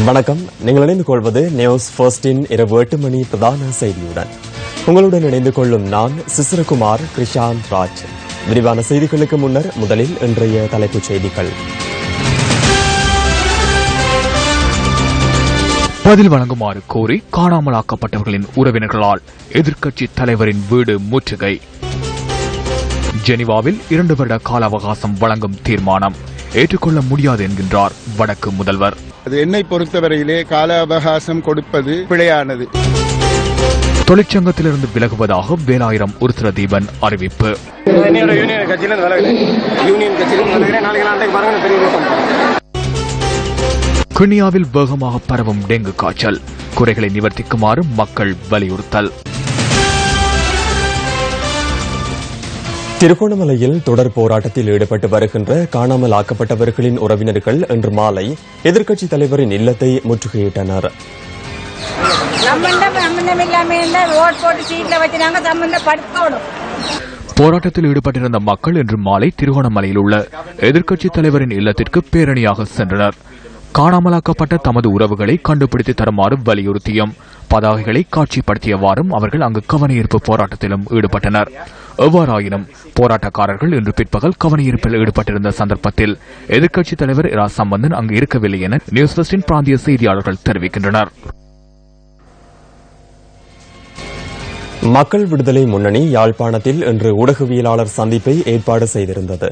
வணக்கம். நீங்கள் இணைந்து கொள்வது நியூஸ் ஃபர்ஸ்டின் இரவு 8 மணி பிரதான செய்தியுடன். உங்களுடன் இணைந்து கொள்ளும் நான் சிசிரகுமார் கிருஷாந்த் ராஜ். விரிவான செய்திகளுக்கு முன்னர் முதலில் இன்றைய தலைப்புச் செய்திகள். பதில் வழங்குமாறு கோரி காணாமலாக்கப்பட்டவர்களின் உறவினர்களால் எதிர்க்கட்சி தலைவரின் வீடு முற்றுகை. ஜெனீவாவில் 2 வருட கால அவகாசம் வழங்கும் தீர்மானம் ஏற்றுக்கொள்ள முடியாது என்கின்றார் வடக்கு முதல்வர். அது என்னை பொறுத்தவரையிலே கால அவகாசம் கொடுப்பது பிழையானது. தொழிற்சங்கத்திலிருந்து விலகுவதாக வேலாயிரம் உருத்திரதீபன் அறிவிப்பு. கிண்ணியாவில் வேகமாக பரவும் டெங்கு காய்ச்சல், குறைகளை நிவர்த்திக்குமாறு மக்கள் வலியுறுத்தல். திருகோணமலையில் தொடர் போராட்டத்தில் ஈடுபட்டு வருகின்ற காணாமல் ஆக்கப்பட்டவர்களின் உறவினர்கள் இன்று மாலை எதிர்க்கட்சித் தலைவரின் இல்லத்தை முற்றுகையிட்டனர். போராட்டத்தில் ஈடுபட்டிருந்த மக்கள் இன்று மாலை திருகோணமலையில் உள்ள எதிர்க்கட்சித் தலைவரின் இல்லத்திற்கு பேரணியாக சென்றனர். காணாமலாக்கப்பட்ட தமது உறவுகளை கண்டுபிடித்து தருமாறு வலியுறுத்தியும் பதாகைகளை காட்சிப்படுத்தியவாறும் அவர்கள் அங்கு கவனஈர்ப்பு போராட்டத்திலும் ஈடுபட்டனர். எவ்வாறாயினும் போராட்டக்காரர்கள் இன்று பிற்பகல் கவனஈர்ப்பில் ஈடுபட்டிருந்த சந்தர்ப்பத்தில் எதிர்க்கட்சித் தலைவர் இரா சம்பந்தன் அங்கு இருக்கவில்லை என நியூஸ் ஃபர்ஸ்டின் பிராந்திய செய்தியாளர்கள் தெரிவிக்கின்றனர். மக்கள் விடுதலை முன்னணி யாழ்ப்பாணத்தில் இன்று ஊடகவியலாளர் சந்திப்பை ஏற்பாடு செய்திருந்தது.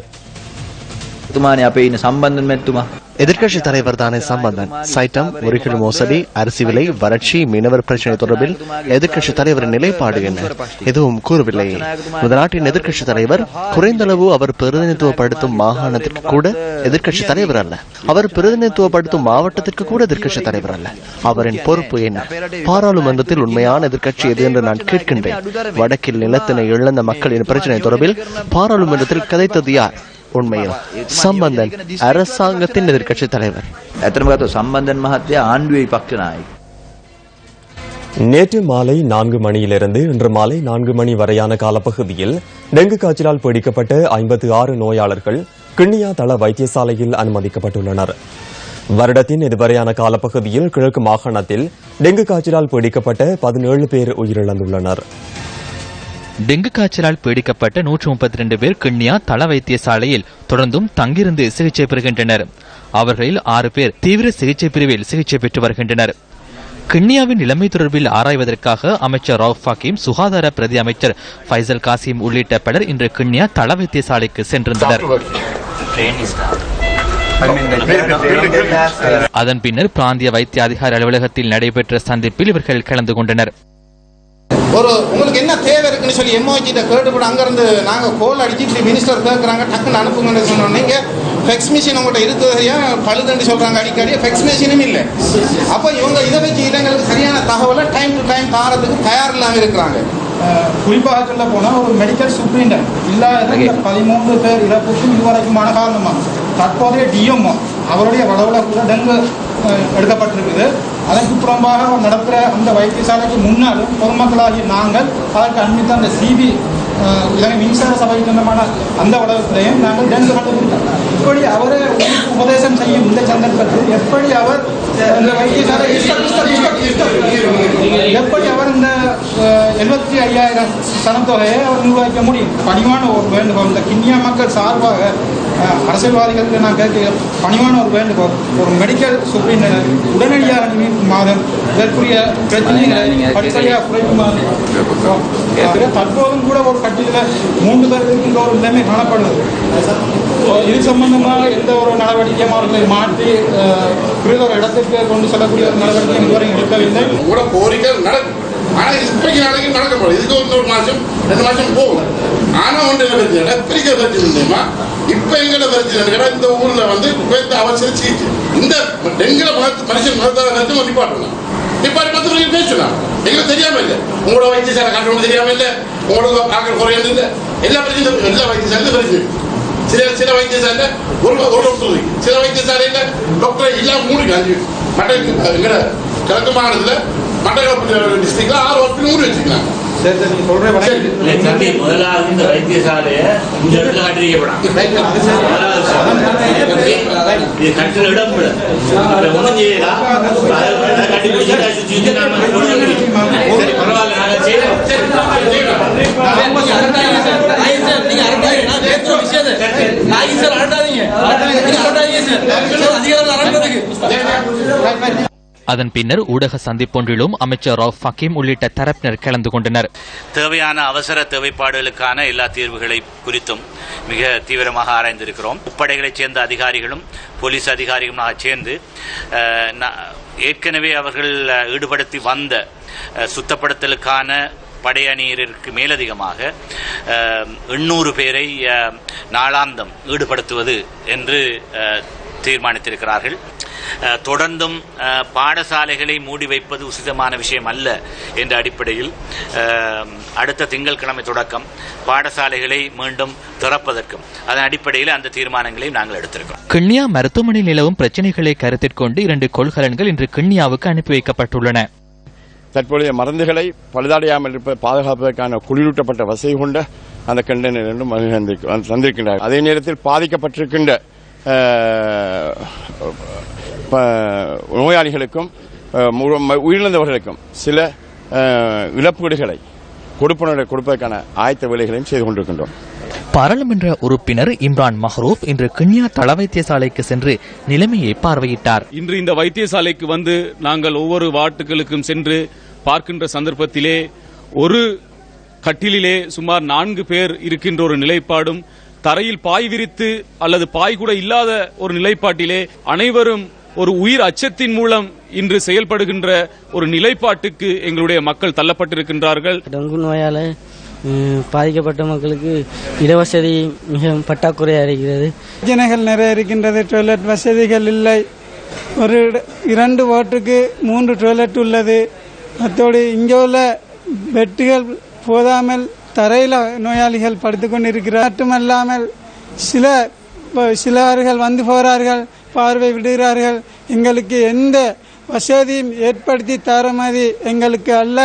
எதிர்க்கட்சி தலைவர் தானே சம்பந்தன் சைட்டம், முறிகள் மோசடி, அரிசி விலை, வறட்சி, மீனவர் பிரச்சினை தொடர்பில் எதிர்க்கட்சி தலைவரின் நிலைப்பாடு என்ன? எதுவும் கூறவில்லையே. இந்த நாட்டின் எதிர்க்கட்சி தலைவர் குறைந்தளவு அவர் பிரதிநிதித்துவப்படுத்தும் மாகாணத்திற்கு கூட எதிர்க்கட்சி தலைவர் அல்ல. அவர் பிரதிநிதித்துவப்படுத்தும் மாவட்டத்திற்கு கூட எதிர்க்கட்சி தலைவர் அல்ல. அவரின் பொறுப்பு என்ன? பாராளுமன்றத்தில் உண்மையான எதிர்க்கட்சி எது என்று நான் கேட்கின்றேன். வடக்கில் நிலத்தினை இழந்த மக்களின் பிரச்சினை தொடர்பில் பாராளுமன்றத்தில் கதைத்தது யார்? உண்மையில் சம்பந்தன் அரசாங்கத்தின் எதிர்க்கட்சி தலைவர். நேற்று மாலை 4 மணியிலிருந்து இன்று மாலை 4 மணி வரையான காலப்பகுதியில் டெங்கு காய்ச்சலால் பீடிக்கப்பட்ட 56 நோயாளர்கள் கிண்ணியா தள வைத்தியசாலையில் அனுமதிக்கப்பட்டுள்ளனர். வருடத்தின் இதுவரையான காலப்பகுதியில் கிழக்கு மாகாணத்தில் டெங்கு காய்ச்சலால் பீடிக்கப்பட்ட 17 பேர் உயிரிழந்துள்ளனர். டெங்கு காய்ச்சலால் பீடிக்கப்பட்ட 132 பேர் கிண்ணியா தள வைத்தியசாலையில் தொடர்ந்தும் தங்கியிருந்து சிகிச்சை பெறுகின்றனர். அவர்களில் 6 பேர் தீவிர சிகிச்சை பிரிவில் சிகிச்சை பெற்று வருகின்றனர். கிண்ணியாவின் நிலைமை தொடர்பில் ஆராய்வதற்காக அமைச்சர் ரவுப் ஹக்கீம், சுகாதார பிரதி அமைச்சர் ஃபைசல் காசிம் உள்ளிட்ட பலர் இன்று கிண்ணியா தள வைத்தியசாலைக்கு சென்றிருந்தனர். அதன் பின்னர் பிராந்திய வைத்திய அதிகாரி அலுவலகத்தில் நடைபெற்ற சந்திப்பில் இவர்கள் கலந்து கொண்டனர். உங்களுக்கு என்ன தேவை இருக்குன்னு சொல்லி எம்ஓஜிட்ட கேட்டுப்பட்டு அங்கிருந்து நாங்கள் கோல் அடிச்சு மினிஸ்டர் கேட்குறாங்க, டக்குன்னு அனுப்புங்கன்னு சொன்னோம். நீங்கள் ஃபெக்ஸ் மிஷின் உங்கள்கிட்ட இருக்கிறதையா பழுதுன்னு சொல்கிறாங்க, அடிக்கடி ஃபெக்ஸ் மிஷினும் இல்லை. அப்போ இவங்க இதை வச்சு இடங்களுக்கு சரியான தகவலை டைம் டு டைம் தாரத்துக்கு தயார் இல்லாமல் இருக்கிறாங்க. குறிப்பாக சொல்ல போனால் ஒரு மெடிக்கல் சூப்பரிண்டன்ட் இல்லாத 13 பேர் இறப்புக்கும் இதுவரைக்குமான காரணமாக தற்போதைய டிஎம்ஓ அவருடைய வளவில் கூட டெங்கு எடுக்கப்பட்டிருக்குது. அதற்கு புறம்பாக நடக்கிற அந்த வைத்தியசாலைக்கு முன்னாலும் பொதுமக்களாகி நாங்கள் அதற்கு அண்மித்த அந்த சிபி இலங்கை மின்சார சபைக்கு சொந்தமான அந்த உலகத்திலையும் நாங்கள் டெங்கு கண்டுபிடித்தோம். இப்படி அவரை உபதேசம் செய்யும் இந்த சந்தர்ப்பத்தில் எப்படி அவர் இந்த வைத்தியசாலை எப்படி அவர் இந்த 75,000 சனத்தொகையை அவர் நிர்வகிக்க முடியும்? பணிவான ஒரு வேண்டுகோள் இந்த கிண்ணியா மக்கள் சார்பாக அரசியல்வாதிகளுக்கு நான் கேட்க பணிவான ஒரு வேண்டுகோள், ஒரு மெடிக்கல் சூப்பரிண்டென்ட் உடனடியாக நியமிக்குமாறும் இதற்குரிய பிரச்சனைகளை படிப்படியாக குறைக்குமாறு. தற்போதும் கூட ஒரு கட்டில 3 பேர் இருக்கின்ற ஒரு நிலைமை காணப்படுது. இது சம்பந்தமாக எந்த ஒரு நடவடிக்கையும் அவர்களை மாற்றி புரித ஒரு இடத்திற்கு கொண்டு செல்லக்கூடிய ஒரு நடவடிக்கை இதுவரை எடுக்கவில்லை. கூட கோரிக்கை நடக்கும். ஆனால் இப்பைக்கு நாளைக்கு நடக்க போகுது. இதுக்கு 1 மாதம் 2 மாதம் போகும். ஆனால் ஒன்று பிரச்சனை பிரிக்க பிரச்சனை. இப்போ எங்கட பிரச்சனை இந்த ஊரில் வந்து அவசர சிகிச்சை இந்த டெங்குல மனுஷன் மருத்துவ நிப்பாட்டணும். நிப்பாட்டி 10 பேருக்கு பேசணும். எங்களுக்கு தெரியாம இல்லை, உங்களோட வைத்தியசாலை கண்டுபிடிக்க தெரியாம இல்லை, உங்களோட பார்க்க குறையாது இல்லை. எல்லா பிரச்சனையும் எல்லா வைத்தியசாலையும் பிரச்சனை. சில வைத்தியசாலை ஒரு டாக்டர் இருக்கு, சில வைத்தியசாலையில் டாக்டர் இல்லாமல் 3 5 மற்ற எங்கட கிழக்கு மாநிலத்தில் மட்டக்களப்பு டிஸ்ட்ரிக்ட்ல 6 ஹாஸ்பிட்டல் 3 வச்சுக்கலாம். சரி சரி நீங்க சொல்ற தம்பி முதலாவது இந்த வைத்தியசாலையை இந்த இடத்துல கட்டிருக்கப்படாது இது கட்டில இடம் ஒன்றும் செய்யலாம் கட்டிப்பிடிச்சு சரி பரவாயில்ல நாங்கள் செய்யலாம் அதன் பின்னர் ஊடக சந்திப்பொன்றிலும் அமைச்சர் ரவுஃப் ஹக்கீம் உள்ளிட்ட தரப்பினர் கலந்து கொண்டனர். தேவையான அவசர தேவைப்பாடுகளுக்கான எல்லா தீர்வுகளை குறித்தும் மிக தீவிரமாக ஆராய்ந்திருக்கிறோம். முப்படைகளைச் சேர்ந்த அதிகாரிகளும் போலீஸ் அதிகாரிகளுமாக சேர்ந்து ஏற்கனவே அவர்கள் ஈடுபடுத்தி வந்த சுத்தப்படுத்தலுக்கான படையணியருக்கு மேலதிகமாக 800 பேரை நாளாந்தம் ஈடுபடுத்துவது என்று தீர்மானித்திருக்கிறார்கள். தொடர்ந்தும் பாடசாலைகளை மூடி வைப்பது உசிதமான விஷயம் அல்ல என்ற அடிப்படையில் அடுத்த திங்கட்கிழமை தொடக்கம் பாடசாலைகளை மீண்டும் திறப்பதற்கும் அதன் அடிப்படையில் அந்த தீர்மானங்களை நாங்கள் எடுத்திருக்கிறோம். கிண்ணியா மருத்துவமனையில் நிலவும் பிரச்சினைகளை கருத்தில் கொண்டு 2 கொள்கலன்கள் இன்று கிண்ணியாவுக்கு அனுப்பி வைக்கப்பட்டுள்ளன. தற்போதைய மருந்துகளை பழுதடையாமல் இருப்ப பாதுகாப்பதற்கான குளிரூட்டப்பட்ட வசதி கொண்ட அந்த கண்டெய்னர் தந்திருக்கின்றனர். அதே நேரத்தில் பாதிக்கப்பட்டிருக்கின்ற நோயாளிகளுக்கும் உயிரிழந்தவர்களுக்கும் சில இழப்பீடுகளை கொடுப்பதற்கான ஆயத்த வேலைகளையும் செய்து கொண்டிருக்கின்றோம். பாராளுமன்ற உறுப்பினர் இம்ரான் மஹ்ரூப் இன்று கிண்ணியா தள வைத்தியசாலைக்கு சென்று நிலைமையை பார்வையிட்டார். இன்று இந்த வைத்தியசாலைக்கு வந்து நாங்கள் ஒவ்வொரு வார்டுகளுக்கும் சென்று பார்க்கின்ற சந்தர்ப்பத்திலே ஒரு கட்டிலே சுமார் 4 பேர் இருக்கின்ற ஒரு நிலைப்பாடும், தரையில் பாய் விரித்து அல்லது பாய் கூட இல்லாத ஒரு நிலைப்பாட்டிலே அனைவரும் ஒரு உயிர் அச்சத்தின் மூலம் இன்று செயல்படுகின்ற ஒரு நிலைப்பாட்டுக்கு எங்களுடைய மக்கள் தள்ளப்பட்டிருக்கின்றார்கள். டெங்கு நோயால பாதிக்கப்பட்ட மக்களுக்கு இடவசதி மிக பற்றாக்குறையாக இருக்கிறது. பிரச்சனைகள் நிறைய இருக்கின்றது. டாய்லெட் வசதிகள் இல்லை. ஒரு 2 வார்டுக்கு 3 டாய்லெட் உள்ளது. அத்தோடு இங்கே உள்ள பெட்டுகள் போதாமல் தரையில் நோயாளிகள் படுத்துக் கொண்டிருக்கிறார். மட்டுமல்லாமல் சிலர்கள் வந்து போகிறார்கள், பார்வை விடுகிறார்கள். எங்களுக்கு எந்த வசதியும் ஏற்படுத்தி தரமதி எங்களுக்கு அல்ல.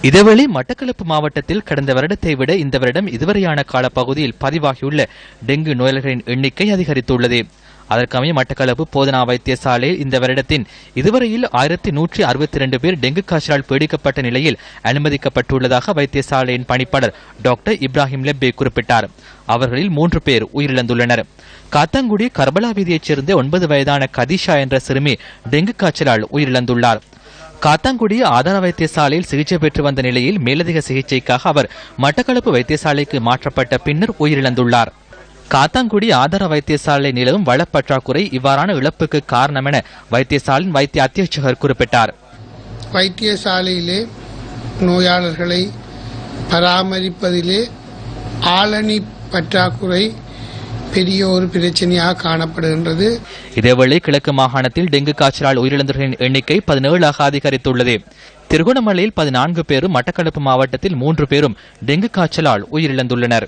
இதேவேளை மட்டக்களப்பு மாவட்டத்தில் கடந்த வருடத்தை விட இந்த வருடம் இதுவரையான காலப்பகுதியில் பதிவாகியுள்ள டெங்கு நோயாளர்களின் எண்ணிக்கை அதிகரித்துள்ளது. அதற்கமைய மட்டக்களப்பு போதனா வைத்தியசாலையில் இந்த வருடத்தின் இதுவரையில் 1162 பேர் டெங்கு காய்ச்சலால் பீடிக்கப்பட்ட நிலையில் அனுமதிக்கப்பட்டுள்ளதாக வைத்தியசாலையின் பணிப்பாளர் டாக்டர் இப்ராஹிம் லெப்பே குறிப்பிட்டார். அவர்களில் 3 பேர் உயிரிழந்துள்ளனர். காத்தாங்குடி கர்பலா வீதியைச் சேர்ந்த 9 வயதான கதீஷா என்ற சிறுமி டெங்கு காய்ச்சலால் உயிரிழந்துள்ளார். காத்தாங்குடி ஆதார வைத்தியசாலையில் சிகிச்சை பெற்று வந்த நிலையில் மேலதிக சிகிச்சைக்காக அவர் மட்டக்களப்பு வைத்தியசாலைக்கு மாற்றப்பட்ட பின்னர் உயிரிழந்துள்ளார். காத்தாங்குடி ஆதார வைத்தியசாலை நிலவும் வளப்பற்றாக்குறை இவ்வாறான இழப்புக்கு காரணம் என வைத்தியசாலையின் வைத்திய அத்தியட்சகர் குறிப்பிட்டார். வைத்தியசாலையிலே நோயாளர்களை பராமரிப்பதிலே ஆளணி பற்றாக்குறை பெரிய ஒரு பிரச்சனையாக காணப்படுகின்றது. இதேவேளை கிழக்கு மாகாணத்தில் டெங்கு காய்ச்சலால் உயிரிழந்தவர்களின் எண்ணிக்கை 17ஆக அதிகரித்துள்ளது. திருகோணமலையில் 14 பேரும், மட்டக்களப்பு மாவட்டத்தில் 3 பேரும் டெங்கு காய்ச்சலால் உயிரிழந்துள்ளனர்.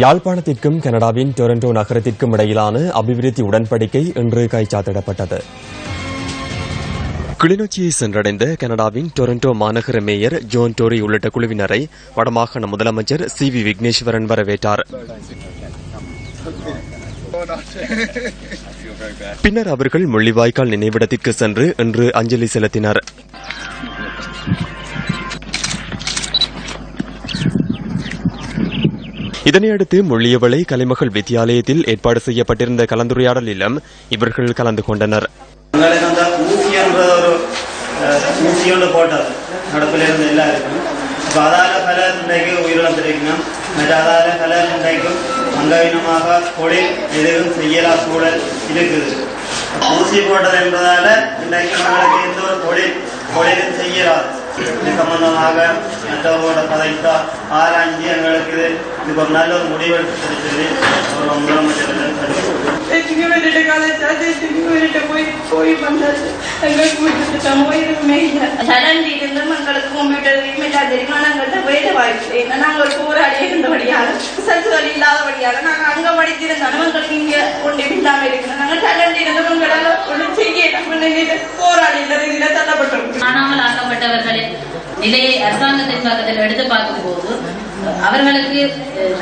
யாழ்ப்பாணத்திற்கும் கனடாவின் டொரண்டோ நகரத்திற்கும் இடையிலான அபிவிருத்தி உடன்படிக்கை இன்று கைச்சாத்திடப்பட்டது. கிளிநொச்சியை சென்றடைந்த கனடாவின் டொரண்டோ மாநகர மேயர் ஜோன் டோரி உள்ளிட்ட குழுவினரை வடமாகாண முதலமைச்சர் CV விக்னேஸ்வரன் வரவேற்றார். பின்னர் அவர்கள் முள்ளிவாய்க்கால் நினைவிடத்திற்கு சென்று இன்று அஞ்சலி செலுத்தினர். இதனையடுத்து முள்ளியவளை கலைமகள் வித்தியாலயத்தில் ஏற்பாடு செய்யப்பட்டிருந்த கலந்துரையாடலிலும் இவர்கள் கலந்து கொண்டனர். அங்கவீனமாக தொழில் எதுவும் செய்யலா சூழல் இருக்குது. ஊசி போட்டது என்பதால இன்றைக்கு நம்மளுக்கு எந்த ஒரு தொழிலும் செய்யலாம். இது சம்பந்தமாக மற்றவர்களோட கதைத்தா ஆராய்ச்சி எங்களுக்கு இதுக்கு ஒரு நல்ல ஒரு முடிவெடுத்து சொல்லி ஒரு முதலமைச்சர் நாங்கள் போராடி இருந்தபடியாக இல்லாதபடியாக நாங்கள் அங்க படித்திருந்தாலும் எங்களுக்கு இங்க ஒன்றும் இல்லாமல் இருக்கிறோம். நாங்கள் தள்ளண்டிருந்தவங்களால ஒன்றும் செய்ய போராடினது தள்ளப்பட்டிருக்கோம். காணாமல் ஆக்கப்பட்டவர்களின் நிலையை அரசாங்கத்தின் பக்கத்தில் எடுத்து பார்க்கும்போது அவர்களுக்கு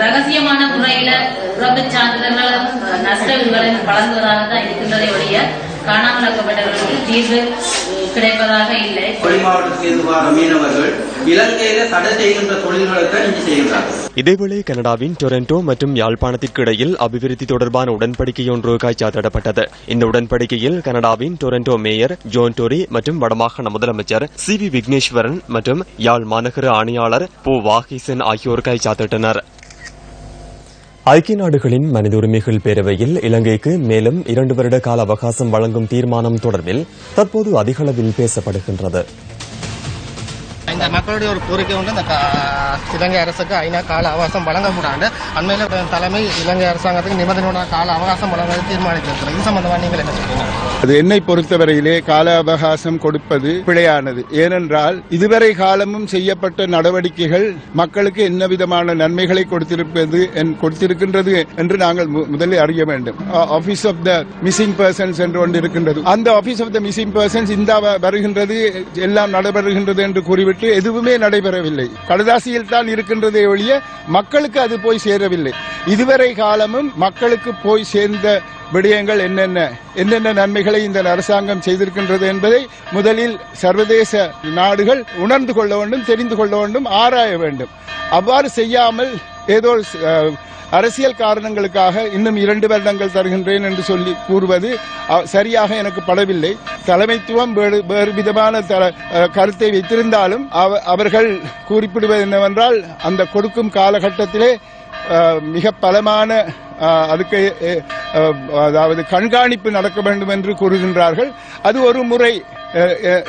ரகசியமான முறையில இறப்புச் சான்றிதழ்களும் நஷ்ட விவரங்களும் வழங்குவதாக தான் இருக்கின்றதை ஒழிய காணாமல் ஆக்கப்பட்டவர்களுக்கு தீர்வு கிடைப்பதாக இல்லை. கொடி மாவட்டத்தில் இருந்து மீனவர்கள் இலங்கையில தடை செய்கின்ற தொழில்களை இங்கு செய்கிறார்கள். இதேவேளை கனடாவின் டொரண்டோ மற்றும் யாழ்ப்பாணத்திற்கு இடையில் அபிவிருத்தி தொடர்பான உடன்படிக்கையொன்று கைச்சாத்திடப்பட்டது. இந்த உடன்படிக்கையில் கனடாவின் டொரண்டோ மேயர் ஜோன் டோரி மற்றும் வடமாகாண முதலமைச்சர் CV விக்னேஸ்வரன் மற்றும் யாழ் மாநகர ஆணையாளர் போ வாகீசன் ஆகியோர் கைச்சாத்திட்டனர். ஐக்கிய நாடுகளின் மனித உரிமைகள் பேரவையில் இலங்கைக்கு மேலும் 2 வருட கால அவகாசம் வழங்கும் தீர்மானம் தொடர்பில் தற்போது அதிகளவில் பேசப்படுகின்றது. இந்த மக்களுடைய ஒரு கோரிக்கை ஒன்று இந்த இலங்கை அரசுக்கு ஐநா கால அவகாசம் வழங்கக்கூடாது. அண்மையில் தலைமை இலங்கை அரசாங்கத்துக்கு நிபந்தனையோட கால அவகாசம் வழங்க தீர்மானித்திருக்கிறது. இது சம்பந்தமாக நீங்கள் என்ன சொல்றீங்க? அது என்னை பொறுத்தவரையிலே கால அவகாசம் கொடுப்பது பிழையானது. ஏனென்றால் இதுவரை காலமும் செய்யப்பட்ட நடவடிக்கைகள் மக்களுக்கு என்ன விதமான நன்மைகளை கொடுத்திருக்கின்றது என்று நாங்கள் முதலில் அறிய வேண்டும். Office of the missing persons என்று ஒன்று இருக்கின்றது. அந்த office of the missing persons இந்த வருகின்றது, எல்லாம் நடைபெறுகின்றது என்று கூறிவிட்டு எதுவுமே நடைபெறவில்லை. கடதாசியில் தான் இருக்கின்றதை ஒழிய மக்களுக்கு அது போய் சேரவில்லை. இதுவரை காலமும் மக்களுக்கு போய் சேர்ந்த விடயங்கள் என்னென்ன நன்மைகளை இந்த அரசாங்கம் செய்திருக்கின்றது என்பதை முதலில் சர்வதேச நாடுகள் உணர்ந்து கொள்ள வேண்டும், தெரிந்து கொள்ள வேண்டும், ஆராய வேண்டும். அவ்வாறு செய்யாமல் ஏதோ அரசியல் காரணங்களுக்காக இன்னும் 2 வருடங்கள் தருகின்றேன் என்று சொல்லி கூறுவது சரியாக எனக்கு படவில்லை. தலைமைத்துவம் வேறு விதமான கருத்தை வைத்திருந்தாலும் அவர்கள் குறிப்பிடுவது என்னவென்றால் அந்த கொடுக்கும் காலகட்டத்திலே மிக பலமான அதுக்கு அதாவது கண்காணிப்பு நடக்க வேண்டும் என்று கூறுகின்றார்கள். அது ஒரு முறை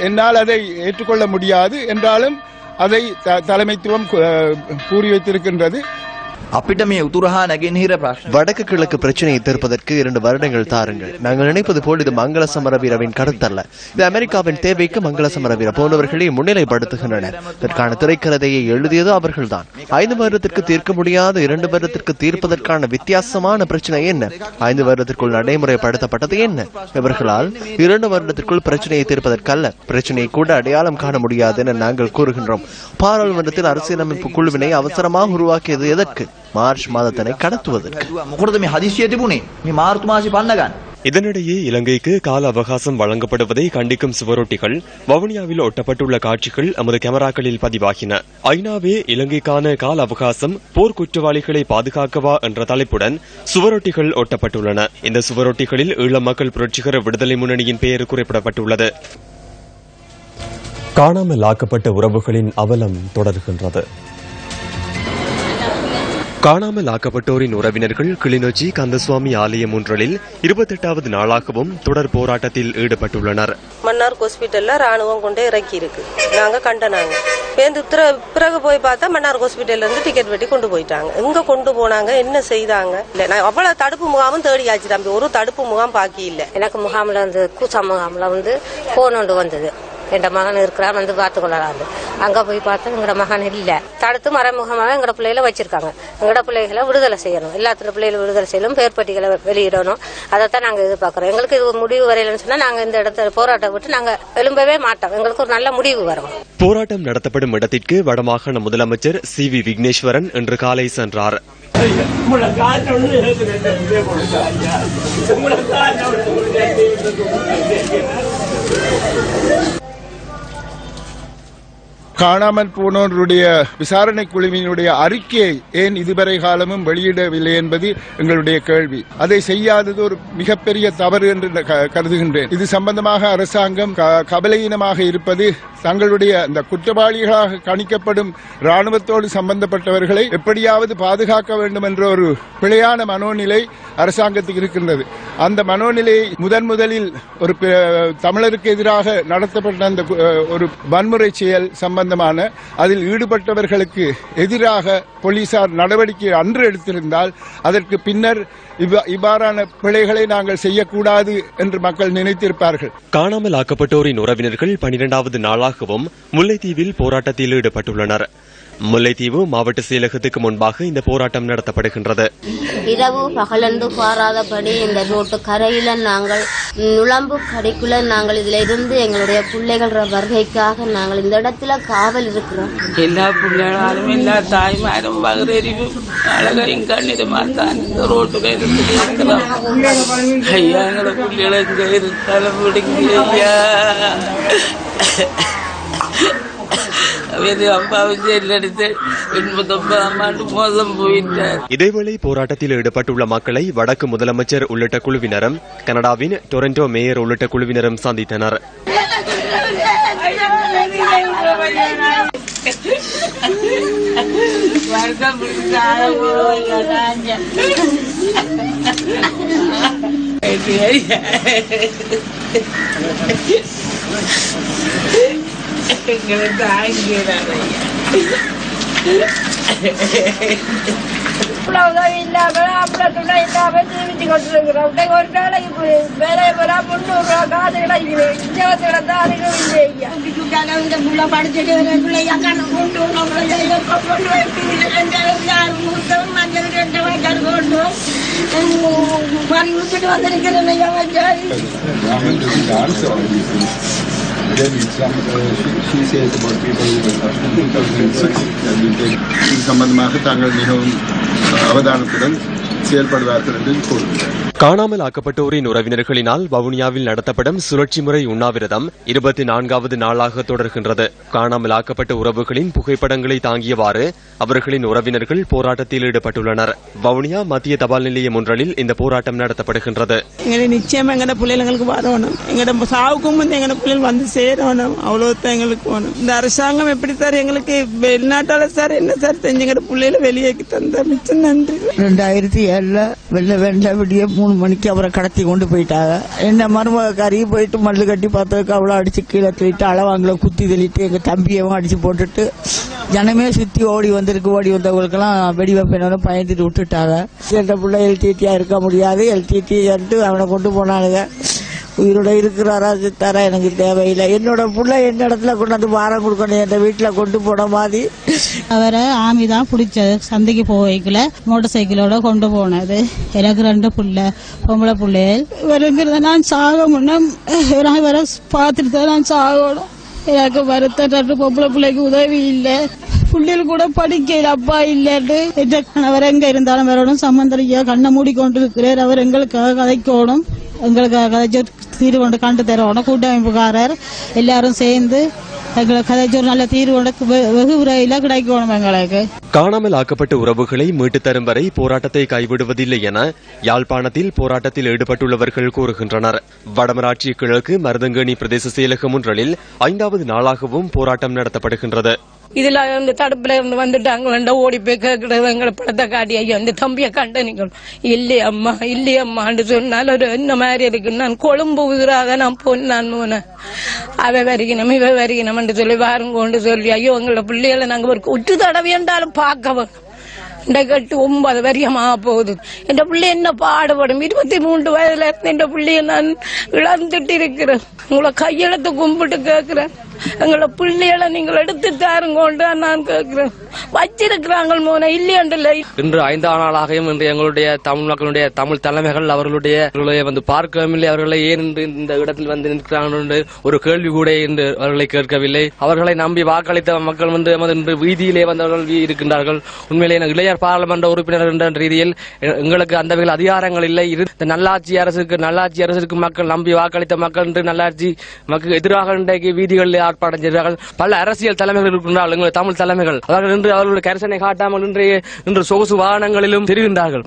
என்னால் அதை ஏற்றுக்கொள்ள முடியாது என்றாலும் அதை தலைமைத்துவம் கூறி வைத்திருக்கின்றது. வடக்கு கிழக்கு பிரச்சனையை தீர்ப்பதற்கு 2 வருடங்கள் தாருங்கள். நாங்கள் நினைப்பது போல் இது மங்கள சமரவீரவின் கருத்தல்ல. இது அமெரிக்காவின் தேவைக்கு மங்கள சமரவீர போன்றவர்களை முன்னிலைப்படுத்துகின்றனர். இதற்கான திரைக்கதையை எழுதியது அவர்கள்தான். 5 வருடத்திற்கு தீர்க்க முடியாத 2 வருடத்திற்கு தீர்ப்பதற்கான வித்தியாசமான பிரச்சனை என்ன? 5 வருடத்திற்குள் நடைமுறைப்படுத்தப்பட்டது என்ன? இவர்களால் 2 வருடத்திற்குள் பிரச்சனையை தீர்ப்பதற்கல்ல, பிரச்சனையை கூட அடையாளம் காண முடியாது என நாங்கள் கூறுகின்றோம். பாராளுமன்றத்தில் அரசியலமைப்பு குழுவினை அவசரமாக உருவாக்கியது எதற்கு? மார்ச் மாதத்தினை கடத்துவதற்கு. இதனிடையே இலங்கைக்கு கால அவகாசம் வழங்கப்படுவதை கண்டிக்கும் சுவரொட்டிகள் வவுனியாவில் ஒட்டப்பட்டுள்ள காட்சிகள் நமது கேமராக்களில் பதிவாகின. ஐநாவே இலங்கைக்கான கால அவகாசம் போர் குற்றவாளிகளை பாதுகாக்கவா என்ற தலைப்புடன் சுவரொட்டிகள் ஒட்டப்பட்டுள்ளன. இந்த சுவரொட்டிகளில் ஈழ மக்கள் புரட்சிகர விடுதலை முன்னணியின் பெயர் குறிப்பிடப்பட்டுள்ளது. காணாமல் ஆக்கப்பட்ட உறவுகளின் அவலம் தொடர்கின்றது. காணாமல் ஆக்கப்பட்டோரின் உறவினர்கள் கிளிநொச்சி கந்தசுவாமி ஆலயம் ஒன்றில் 28வது நாளாகவும் தொடர் போராட்டத்தில் ஈடுபட்டுள்ளனர். மன்னார் ஹாஸ்பிட்டல்ல ராணுவம் கொண்டே இறக்கி இருக்கு. நாங்க கண்டனாங்க. பிறகு போய் பார்த்தா மன்னார் ஹாஸ்பிட்டல்ல இருந்து டிக்கெட் வெட்டி கொண்டு போயிட்டாங்க. எங்க கொண்டு போனாங்க, என்ன செய்தாங்க? நான் அவ்வளவு தடுப்பு முகாமும் தேடியாச்சு தம்பி, ஒரு தடுப்பு முகாம் பாக்கி இல்ல. எனக்கு முகாம்ல வந்து கூச்சா முகாம்ல வந்து போன் ஒன்று வந்தது. என் மகன் இருக்கிறான், வந்து பார்த்து கொள்ளலாது. அங்க போய் பார்த்தா எங்கட மகன் இல்ல. தடுத்து மறைமுகமாக எங்கட பிள்ளைகளை வச்சிருக்காங்க. எங்கட பிள்ளைகளை விடுதலை செய்யணும், எல்லாத்துல பிள்ளைகளை விடுதலை செய்யணும், பெயர் பட்டியலை வெளியிடணும். அதைத்தான் நாங்க எதிர்பார்க்கிறோம். எங்களுக்கு இது முடிவு வரையிலன்னு சொன்னா நாங்க இந்த இடத்துல போராட்டம் விட்டு நாங்க எழும்பவே மாட்டோம். எங்களுக்கு ஒரு நல்ல முடிவு வரும். போராட்டம் நடத்தப்படும் இடத்திற்கு வடமாகாண முதலமைச்சர் CV விக்னேஸ்வரன் இன்று காலை சென்றார். காணாமல் போனோருடைய விசாரணை குழுவினுடைய அறிக்கையை ஏன் இதுவரை காலமும் வெளியிடவில்லை என்பது எங்களுடைய கேள்வி. அதை செய்யாதது ஒரு மிகப்பெரிய தவறு என்று கருதுகின்றேன். இது சம்பந்தமாக அரசாங்கம் கவலையீனமாக இருப்பது தங்களுடைய அந்த குற்றவாளிகளாக கணிக்கப்படும் ராணுவத்தோடு சம்பந்தப்பட்டவர்களை எப்படியாவது பாதுகாக்க வேண்டும் என்ற ஒரு பிழையான மனோநிலை அரசாங்கத்துக்கு இருக்கின்றது. அந்த மனோநிலையை முதலில் ஒரு தமிழருக்கு எதிராக நடத்தப்பட்ட அந்த ஒரு வன்முறை செயல் சம்பந்தமான அதில் ஈடுபட்டவர்களுக்கு எதிராக போலீசார் நடவடிக்கை அன்று எடுத்திருந்தால் அதற்கு பின்னர் இவ்வாறான பிழைகளை நாங்கள் செய்யக்கூடாது என்று மக்கள் நினைத்திருப்பார்கள். காணாமல் ஆக்கப்பட்டோரின் உறவினர்கள் 12வது நாளாகவும் முல்லைத்தீவில் போராட்டத்தில் ஈடுபட்டுள்ளனர். முல்லைத்தீவு மாவட்ட செயலகத்துக்கு முன்பாக இந்த போராட்டம் நடத்தப்படுகின்றது. இரவு பகலென்று பாராதபடி இந்த ரோட்டு கரையில நாங்கள் நுழம்பு கடைக்குள்ள நாங்கள் இதுல இருந்து எங்களுடைய பிள்ளைகள் வருகைக்காக நாங்கள் இந்த இடத்துல காவல் இருக்கிறோம். எல்லா பிள்ளைகளும் எல்லா தாய்மாரும் பகிரறிவு அழகையும் கண்ணிதமா தான் இந்த ரோட்டுல இருந்து இருக்கிறோம். ஐயா எங்களை பிள்ளைகளை இங்க இருந்தாலும் விடுங்க ஐயா. இதேவேளை போராட்டத்தில் ஈடுபட்டுள்ள மக்களை வடக்கு முதலமைச்சர் உள்ளிட்ட குழுவினரும் கனடாவின் டொரண்டோ மேயர் உள்ளிட்ட குழுவினரும் சந்தித்தனர். சம்பந்தமாக தாங்கள் மிகவும் அவதானத்துடன் செயல்படுவார்கள் என்று கூறுகிறார். காணாமல் ஆக்கப்பட்டோரின் உறவினர்களினால் வவுனியாவில் நடத்தப்படும் சுழற்சி முறை உண்ணாவிரதம் 24வது நாளாக தொடர்கின்றது. காணாமல் ஆக்கப்பட்ட உறவுகளின் புகைப்படங்களை தாங்கியவாறு அவர்களின் உறவினர்கள் போராட்டத்தில் ஈடுபட்டுள்ளனர். வவுனியா மத்திய தபால் நிலையம் ஒன்றில் இந்த போராட்டம் நடத்தப்படுகின்றது. நிச்சயமா எங்கட பிள்ளைங்களுக்கு வரணும், எங்கட சாவுக்கும் வந்து எங்கட பிள்ளைகள் வந்து சேரணும், அவ்வளவுதான் எங்களுக்கு வேணும். இந்த அரசாங்கம் எப்படி சார் எங்களுக்கு வெளிநாட்டால சார் என்ன சார் செஞ்சு எங்கட பிள்ளைகளை வெளியேக்கி தந்த மிச்சம் நன்றி. 2007 வெள்ள விடிய 3 மணிக்கு அவரை கடத்தி கொண்டு போயிட்டாங்க. என்ன மருமகாரி போயிட்டு மல்லு கட்டி பார்த்ததுக்கு அவ்வளோ அடிச்சு கீழே தள்ளிட்டு அளவாங்கள குத்தி தள்ளிட்டு எங்க தம்பியவும் அடிச்சு போட்டுட்டு ஜனமே சுத்தி ஓடி வந்தவங்களுக்கெல்லாம் வெடிவெப்பனோட பயந்துட்டு விட்டுட்டாங்க. என்ற பிள்ளை எல்டிடியா இருக்க முடியாது, எல்டிடி அவனை கொண்டு போனானுங்க. உயிரோட இருக்கிறாரா சித்தாரா எனக்கு தேவையில்லை. என்னோட புள்ள என்ன இடத்துல கொண்டாந்து வாரம் கொடுக்கணும், என் வீட்டுல கொண்டு போன மாதிரி. அவரை ஆமி தான் பிடிச்சது. சந்தைக்கு போய்க்கல மோட்டர் சைக்கிளோட கொண்டு போனது. எனக்கு 2 பிள்ளை பொம்பளை பிள்ளைகள். இவருங்கிறத நான் சாக முன்ன இவரை பார்த்துட்டு தான் நான் சாகணும். எனக்கு வருத்த 2 பொம்பளை பிள்ளைக்கு உதவி இல்லை, பிள்ளைகள் கூட படிக்கல, அப்பா இல்லைன்னு. என்ற கணவர் எங்க இருந்தாலும் வரணும், சம்பந்தரியா கண்ணை மூடிக்கொண்டு இருக்கிறார். அவர் எங்களுக்காக கதைக்கணும், எங்களுக்காக கதைச்சு தீர்வு கொண்டு கண்டு தரணும். கூட்டமைப்புக்காரர் எல்லாரும் சேர்ந்து எங்களுக்கு கதைச்சு ஒரு நல்ல தீர்வு கொண்டு வெகு விரைவில் கிடைக்கணும் எங்களுக்கு. காணாமல் ஆக்கப்பட்ட உறவுகளை மீட்டு தரும் வரை போராட்டத்தை கைவிடுவதில்லை என யாழ்ப்பாணத்தில் போராட்டத்தில் ஈடுபட்டுள்ளவர்கள் கூறுகின்றனர். வடமராட்சி கிழக்கு மருதங்கேணி பிரதேச செயலகம் ஒன்றில் 5வது நாளாகவும் போராட்டம் நடத்தப்படுகின்றது. இதுல இந்த தடுப்புல இருந்து வந்துட்டாங்க, ஓடி போய் கேட்கறது எங்களை படத்தை காட்டி ஐயோ இந்த தம்பியை கண்ட நீங்கள் இல்லையம்மான்னு சொன்னால் ஒரு என்ன மாதிரி இருக்கு. நான் கொழும்பு உயிராக நான் போனேன், அவ வரிக்கணும் இவ வரிக்கணும்னு சொல்லி வாருங்கோண்டு சொல்லி ஐயோ எங்களோட பிள்ளைகளை நாங்க ஒரு உற்று தடவை என்றாலும் பார்க்க வேணும். 9 வரியமாக போகுது. என் பிள்ளை என்ன பாடுபடும். 23 வயதுல இருந்து என் பிள்ளைய நான் இழந்துட்டு இருக்கிறேன். உங்களை கையெழுத்து கும்பிட்டு கேட்கிறேன், எங்களை பிள்ளைகளை நீங்கள் எடுத்து தாருங்கோண்டு நான் கேட்கிறேன். வச்சிருக்கிறாங்க மோன இல்லையண்டில்லை. இன்று 5ஆம் நாளாகவும் இன்று எங்களுடைய தமிழ் மக்களுடைய தமிழ் தலைமைகள் அவர்களுடைய வந்து பார்க்கவும் இல்லை. அவர்களை ஏன் இந்த இடத்தில் வந்து நிற்கிறார்கள் ஒரு கேள்வி கூட இன்று அவர்களை கேட்கவில்லை. அவர்களை நம்பி வாக்களித்த மக்கள் வந்து இன்று வீதியிலே வந்தவர்கள் இருக்கின்றார்கள். உண்மையிலே இளைஞர் பாராளுமன்ற உறுப்பினர் என்ற ரீதியில் எங்களுக்கு அந்த வகையில் அதிகாரங்கள் இல்லை. நல்லாட்சி அரசுக்கு மக்கள் நம்பி வாக்களித்த மக்கள் இன்று நல்லாட்சி மக்கள் எதிராக இன்றைக்கு வீதிகளில் ஆர்ப்பாட்டம் செய்கிறார்கள். பல அரசியல் தலைமைகள் இருக்கின்றார்கள். எங்கள் தமிழ் தலைமைகள் அவர்கள் இன்று அவர்களுடைய கரிசனை காட்டாமல் இன்று சொகுசு வாகனங்களிலும் தெரிகின்றார்கள்.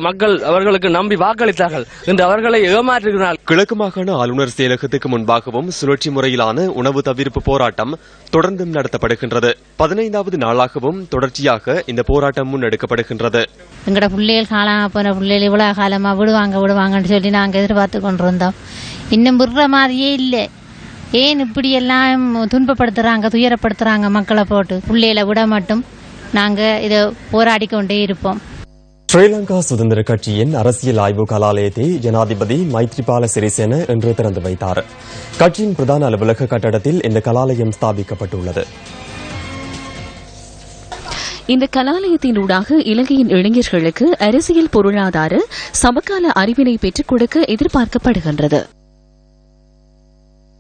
மக்கள் அவர்களுக்கு நம்பி வாக்களித்தார்கள், இன்று அவர்களை ஏமாற்றுகிறார்கள். கிழக்கு மாகாண ஆளுநர் செயலகத்துக்கு முன்பாகவும் சுழற்சி முறையிலான உணவு தவிர்ப்பு போராட்டம் தொடர்ந்தும் நடத்தப்படுகின்றது. 15வது நாளாகவும் தொடர்ச்சியாக இந்த போராட்டம் முன்னெடுக்கப்படுகின்றது. எங்கட பிள்ளைகள் காலாம போன பிள்ளைகள் இவ்வளவு காலமா விடுவாங்கன்னு சொல்லி நாங்க எதிர்பார்த்து கொண்டிருந்தோம். இன்னும் விடுற மாதிரியே இல்லை. ஏன் இப்படி எல்லாம் துயரப்படுத்துறாங்க மக்களை போட்டு. பிள்ளைகளை விட மட்டும் நாங்க இதை போராடி கொண்டே இருப்போம். ஸ்ரீலங்கா சுதந்திர கட்சியின் அரசியல் ஆய்வு கலாலயத்தை ஜனாதிபதி மைத்ரிபால சிறிசேன இன்று திறந்து வைத்தார். கட்சியின் பிரதான அலுவலக கட்டடத்தில் இந்த கலாலயம் ஸ்தாபிக்கப்பட்டுள்ளது. இந்த கலாலயத்தினூடாக இலங்கையின் இளைஞர்களுக்கு அரசியல், பொருளாதார, சமகால அறிவினை பெற்றுக் கொடுக்க எதிர்பார்க்கப்படுகின்றது.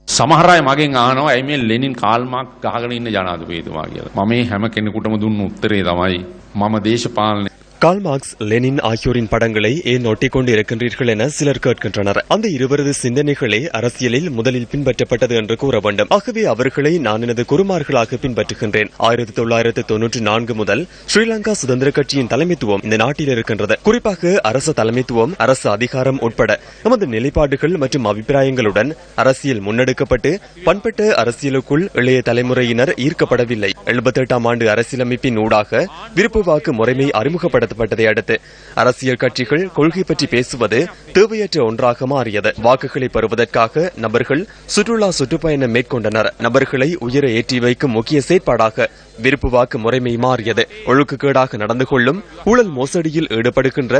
සමහර අය මගෙන් අහනවා ඇයි මේ ලෙනින් කාල් මාක් ගහගෙන ඉන්න ජනාධිපතිතුමා කියලා. මම මේ හැම කෙනෙකුටම දුන්න උත්තරේ තමයි මම දේශපාලන கால் மார்க்ஸ், லெனின் ஆகியோரின் படங்களை ஏன் ஒட்டிக் கொண்டு இருக்கின்றீர்கள் என சிலர் கேட்கின்றனர். அந்த இருவரது சிந்தனைகளே அரசியலில் முதலில் பின்பற்றப்பட்டது என்று கூற வேண்டும். ஆகவே அவர்களை நான் எனது குருமார்களாக பின்பற்றுகின்றேன். 1994 முதல் ஸ்ரீலங்கா சுதந்திர கட்சியின் தலைமைத்துவம் இந்த நாட்டில் இருக்கின்றது. குறிப்பாக அரசு தலைமைத்துவம், அரசு அதிகாரம் உட்பட நமது நிலைப்பாடுகள் மற்றும் அபிப்பிராயங்களுடன் அரசியல் முன்னெடுக்கப்பட்டு பண்பட்ட அரசியலுக்குள் இளைய தலைமுறையினர் ஈர்க்கப்படவில்லை. 78ஆம் ஆண்டு அரசியலமைப்பின் ஊடாக விருப்பு வாக்கு முறைமை அறிமுகப்படுத்த அடுத்து அரசியல் கட்சிகள் கொள்கை பற்றி பேசுவது தேவையற்ற ஒன்றாக மாறியது. வாக்குகளை பெறுவதற்காக நபர்கள் சுற்றுப்பயணம் மேற்கொண்டனர். நபர்களை உயர ஏற்றி வைக்கும் முக்கிய செயற்பாடாக விருப்பு வாக்கு முறைமை மாறியது. ஒழுக்கக்கேடாக நடந்து கொள்ளும், ஊழல் மோசடியில் ஈடுபடுகின்ற,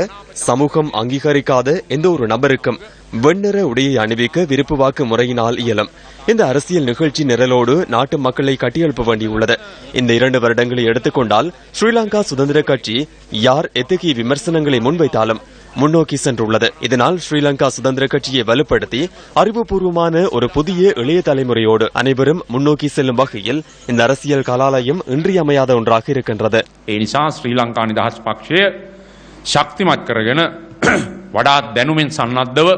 சமூகம் அங்கீகரிக்காத எந்த ஒரு நபருக்கும் வெண்ணிற உடையை அணிவிக்க விருப்பு வாக்கு முறையினால் இயலும். இந்த அரசியல் நிகழ்ச்சி நிரலோடு நாட்டு மக்களை கட்டியெழுப்ப வேண்டியுள்ளது. இந்த 2 வருடங்களை எடுத்துக்கொண்டால் ஸ்ரீலங்கா சுதந்திர கட்சி யார் எத்தகைய விமர்சனங்களை முன்வைத்தாலும் முன்னோக்கி சென்றுள்ளது. இதனால் ஸ்ரீலங்கா சுதந்திர கட்சியை வலுப்படுத்தி அறிவுபூர்வமான ஒரு புதிய இளைய தலைமுறையோடு அனைவரும் முன்னோக்கி செல்லும் வகையில் இந்த அரசியல் கலாலயம் இன்றியமையாத ஒன்றாக இருக்கின்றது. ඒ නිසා ශ්‍රී ලංකා නිදහස් පක්ෂය ශක්තිමත් කරගෙන වඩාත් දැනුමින් සන්නද්ධව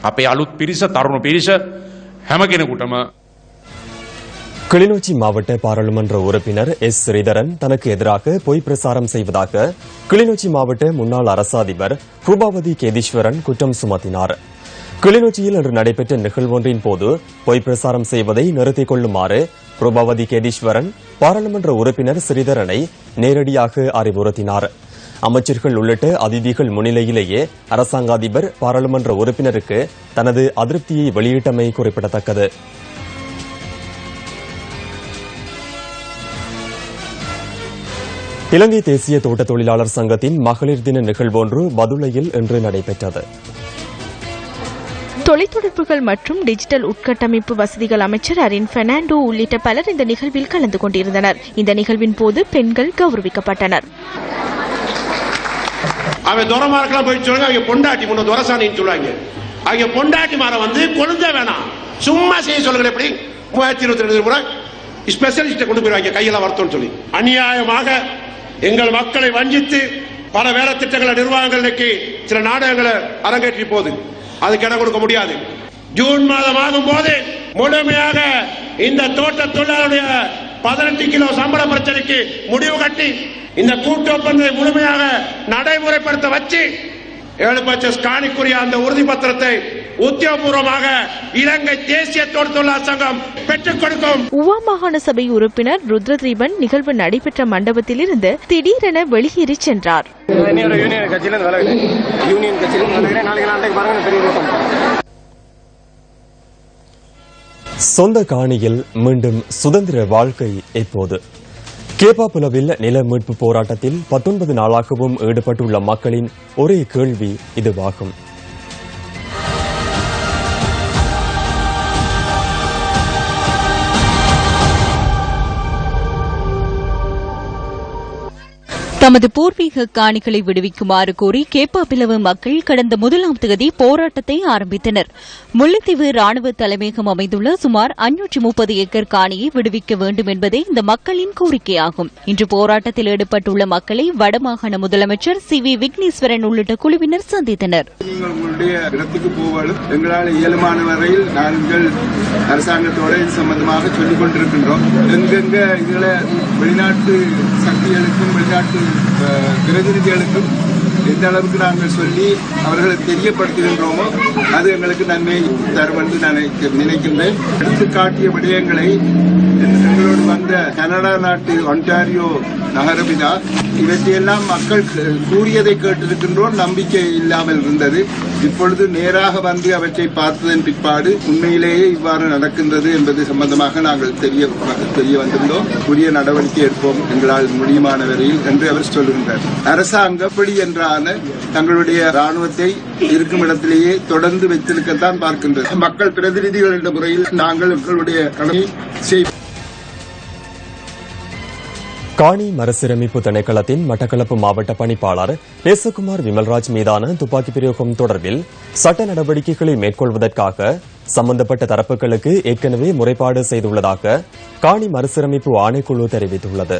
අපේ අලුත් පිරිස, තරුණ පිරිස හැම කෙනෙකුටම. கிளிநொச்சி மாவட்ட பாராளுமன்ற உறுப்பினர் எஸ். ஸ்ரீதரன் தனக்கு எதிராக பொய் பிரசாரம் செய்வதாக கிளிநொச்சி மாவட்ட முன்னாள் அரசு அதிபர் ரூபாவதி கேதீஸ்வரன் குற்றம் சுமத்தினார். கிளிநொச்சியில் இன்று நடைபெற்ற நிகழ்வொன்றின் போது பொய் பிரசாரம் செய்வதை நிறுத்திக் கொள்ளுமாறு ரூபாவதி கேதீஸ்வரன் பாராளுமன்ற உறுப்பினர் ஸ்ரீதரனை நேரடியாக அறிவுறுத்தினார். அமைச்சர்கள் உள்ளிட்ட அதிதிகள் முன்னிலையிலேயே அரசாங்க அதிபர் பாராளுமன்ற உறுப்பினருக்கு தனது அதிருப்தியை வெளியிட்டமை குறிப்பிடத்தக்கது. இலங்கை தேசிய தோட்ட தொழிலாளர் சங்கத்தின் மகளிர் தின நிகழ்வொன்று பதுளையில் இன்று நடைபெற்றது. தொலைத்தொடர்புகள் மற்றும் டிஜிட்டல் உட்கட்டமைப்பு வசதிகள் அமைச்சர் அரின் பெர்னாண்டோ உள்ளிட்ட பலர் இந்த நிகழ்வில் கலந்து கொண்டிருந்தனர். இந்த நிகழ்வின் போது பெண்கள் கௌரவிக்கப்பட்டனர். அவன் துரமாரெல்லாம் போய் சொல்லுங்க, அவங்க பொண்டாட்டி முன்ன துரசானின்னு சொல்லுவாங்க. அவங்க பொண்டாட்டி மாற வந்து கொழுந்த வேணாம், சும்மா செய்ய சொல்லுங்க. எப்படி 3022 முறை ஸ்பெஷலிஸ்ட கொண்டு போயிருவாங்க கையில வருத்தம் சொல்லி. அநியாயமாக எங்கள் மக்களை வஞ்சித்து பல வேலை திட்டங்களை நிர்வாகங்களுக்கு சில நாடகங்களை அரங்கேற்றி போது அதுக்கு இடம் கொடுக்க முடியாது. ஜூன் மாதம் ஆகும் போது முழுமையாக இந்த தோட்ட தொழிலாளருடைய 18 கிலோ சம்பள பிரச்சனைக்கு முடிவு கட்டி இந்த கூட்டு ஒப்பந்தத்தை முழுமையாக நடைமுறைப்படுத்த வச்சு 7 காணிக்குரிய அந்த உறுதி பத்திரத்தை உத்தியோகபூர்வமாக இலங்கை தேசிய தோட்ட தொழிலாளர் சங்கம் பெற்றுக் கொடுக்கும். உவா மாகாண சபை உறுப்பினர் ருத்ரதீபன் நிகழ்வு நடைபெற்ற மண்டபத்தில் இருந்து திடீரென வெளியேறி சென்றார். சொந்த காணியில் மீண்டும் சுதந்திர வாழ்க்கை எப்போது? கேப்பாபுலவில் நில மீட்பு போராட்டத்தில் 19 நாளாகவும் ஈடுபட்டுள்ள மக்களின் ஒரே கேள்வி இதுவாகும். தமது பூர்வீக காணிகளை விடுவிக்குமாறு கோரி கேப்பாபிலவு மக்கள் கடந்த 1ஆம் தேதி போராட்டத்தை ஆரம்பித்தனர். முல்லைத்தீவு ராணுவ தலைமையகம் அமைந்துள்ள சுமார் 530 ஏக்கர் காணியை விடுவிக்க வேண்டும் என்பதே இந்த மக்களின் கோரிக்கையாகும். இன்று போராட்டத்தில் ஈடுபட்டுள்ள மக்களை வடமாகாண முதலமைச்சர் சி.வி. விக்னேஸ்வரன் உள்ளிட்ட குழுவினர் சந்தித்தனர். இடத்துக்கு போவாலும் எங்களால் இயலுமான வரையில் நாங்கள் அரசாங்கத்தோடு சம்பந்தமாக சொல்லிக் கொண்டிருக்கின்றோம். எங்கெங்க இதுல வெளிநாட்டு சக்திகளுக்கும் வெளிநாட்டு பிரதிநிதிகளுக்கும் எந்த அளவுக்கு நாங்கள் சொல்லி அவர்களை தெரியப்படுத்துகின்றோமோ அது எங்களுக்கு நன்மை தரும் என்று நான் நினைக்கின்றேன். எடுத்து காட்டிய விடயங்களை எங்களோடு வந்த கனடா நாட்டு ஒன்டாரியோ நகரபிதா இவற்றையெல்லாம் மக்கள் கூறியதை கேட்டிருக்கின்றோம். நம்பிக்கை இல்லாமல் இருந்தது. இப்பொழுது நேராக வந்து அவற்றை பார்த்ததன் பிற்பாடு உண்மையிலேயே இவ்வாறு நடக்கின்றது என்பது சம்பந்தமாக நாங்கள் தெரிய வந்திருந்தோம். உரிய நடவடிக்கை எடுப்போம் எங்களால் முடியுமான வரையில் என்று அவர் சொல்லுகின்றார். அரசாங்கம் எப்படி என்றான தங்களுடைய ராணுவத்தை இருக்கும் இடத்திலேயே தொடர்ந்து வைத்திருக்கத்தான் பார்க்கின்றது. மக்கள் பிரதிநிதிகள் என்ற முறையில் நாங்கள் எங்களுடைய கடமை காணி மறுசீரமைப்பு திணைக்களத்தின் மட்டக்களப்பு மாவட்ட பணிப்பாளர் நேசகுமார் விமல்ராஜ் மீதான துப்பாக்கி பிரயோகம் தொடர்பில் சட்ட நடவடிக்கைகளை மேற்கொள்வதற்காக சம்பந்தப்பட்ட தரப்புகளுக்கு ஏற்கனவே முறைப்பாடு செய்துள்ளதாக காணி மறுசீரமைப்பு ஆணைக்குழு தெரிவித்துள்ளது.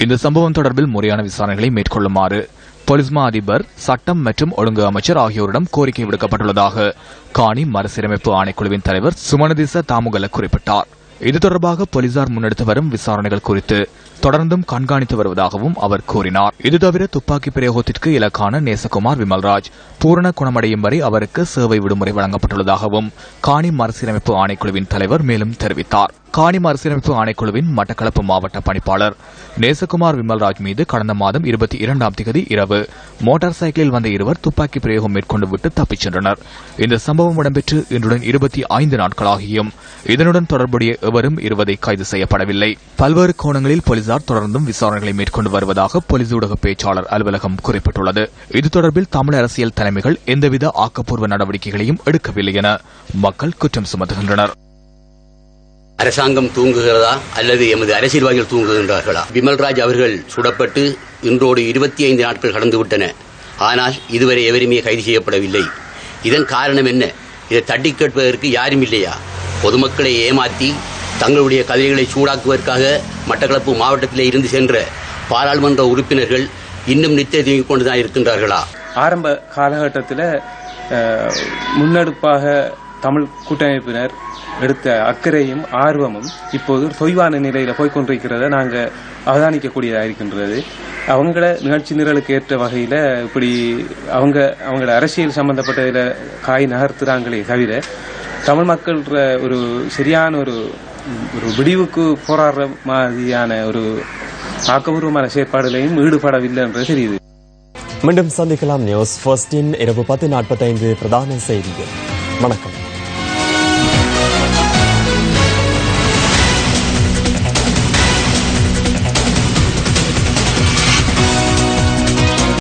இந்த சம்பவம் தொடர்பில் முறையான விசாரணைகளை மேற்கொள்ளுமாறு போலீஸ் மா அதிபர், சட்டம் மற்றும் ஒழுங்கு அமைச்சர் ஆகியோரிடம் கோரிக்கை விடுக்கப்பட்டுள்ளதாக காணி மறுசீரமைப்பு ஆணைக்குழுவின் தலைவர் சுமனதிச தாமுகல குறிப்பிட்டார். இது தொடர்பாக போலீசார் முன்னெடுத்து வரும் விசாரணைகள் குறித்து தொடர்ந்தும் கண்காணித்து வருவதாகவும் அவர் கூறினார். இது தவிர துப்பாக்கி பிரயோகத்திற்கு இலக்கான நேசகுமார் விமல்ராஜ் பூரண குணமடையும் வரை அவருக்கு சேவை விடுமுறை வழங்கப்பட்டுள்ளதாகவும் காணி மறுசீரமைப்பு ஆணைக்குழுவின் தலைவர் மேலும் தெரிவித்தார். காணி மறுசீரமைப்பு ஆணைக்குழுவின் மட்டக்களப்பு மாவட்ட பணிப்பாளர் நேசகுமார் விமல்ராஜ் மீது கடந்த மாதம் 22ஆம் தேதி இரவு மோட்டார் சைக்கிளில் வந்த இருவர் துப்பாக்கி பிரயோகம் மேற்கொண்டு விட்டு தப்பிச் சென்றனர். இந்த சம்பவம் இடம்பெற்று இன்றுடன் 25 நாட்களாகியும் இதனுடன் தொடர்புடைய எவரும் இருவரை கைது செய்யப்படவில்லை. பல்வேறு கோணங்களில் போலீசார் தொடர்ந்தும் விசாரணைகளை மேற்கொண்டு வருவதாக போலீஸ் ஊடக பேச்சாளர் அலுவலகம் குறிப்பிட்டுள்ளது. இது தொடர்பில் தமிழ் அரசியல் தலைமைகள் எந்தவித ஆக்கப்பூர்வ நடவடிக்கைகளையும் எடுக்கவில்லை என மக்கள் குற்றம் சுமத்துகின்றனர். அரசாங்கம் தூங்குகிறதா அல்லது எமது அரசியல்வாதிகள் தூங்குகின்றார்களா? விமல்ராஜ் அவர்கள் சுடப்பட்டு இன்றோடு 25 நாட்கள் கடந்துவிட்டன. ஆனால் இதுவரை எவருமே கைது செய்யப்படவில்லை. இதன் காரணம் என்ன? இதை தட்டி கேட்பதற்கு யாரும் இல்லையா? பொதுமக்களை ஏமாற்றி தங்களுடைய கதைகளை சூடாக்குவதற்காக மட்டக்களப்பு மாவட்டத்திலே இருந்து சென்ற பாராளுமன்ற உறுப்பினர்கள் இன்னும் நித்திய தூங்கிக் கொண்டுதான் இருக்கின்றார்களா? ஆரம்ப காலகட்டத்தில் முன்னெடுப்பாக தமிழ் கூட்டமைப்பினர் எடுத்த அக்கறையும் ஆர்வமும் இப்போது தொய்வான நிலையில் போய்கொண்டிருக்கிறத நாங்கள் அவதானிக்கக்கூடியதாக இருக்கின்றது. அவங்கள நிகழ்ச்சி நிரலுக்கு ஏற்ற வகையில் இப்படி அவங்களோட அரசியல் சம்பந்தப்பட்டதில் காய் நகர்த்துறாங்களே தவிர தமிழ் மக்கள் ஒரு சரியான ஒரு விடிவுக்கு போராடுற மாதிரியான ஒரு ஆக்கப்பூர்வமான செயற்பாடுகளையும் ஈடுபடவில்லை என்று தெரியுது. மீண்டும் சந்திக்கலாம். நியூஸ் ஃபர்ஸ்டின் இரவு 10:45 பிரதான செய்திகள். வணக்கம்.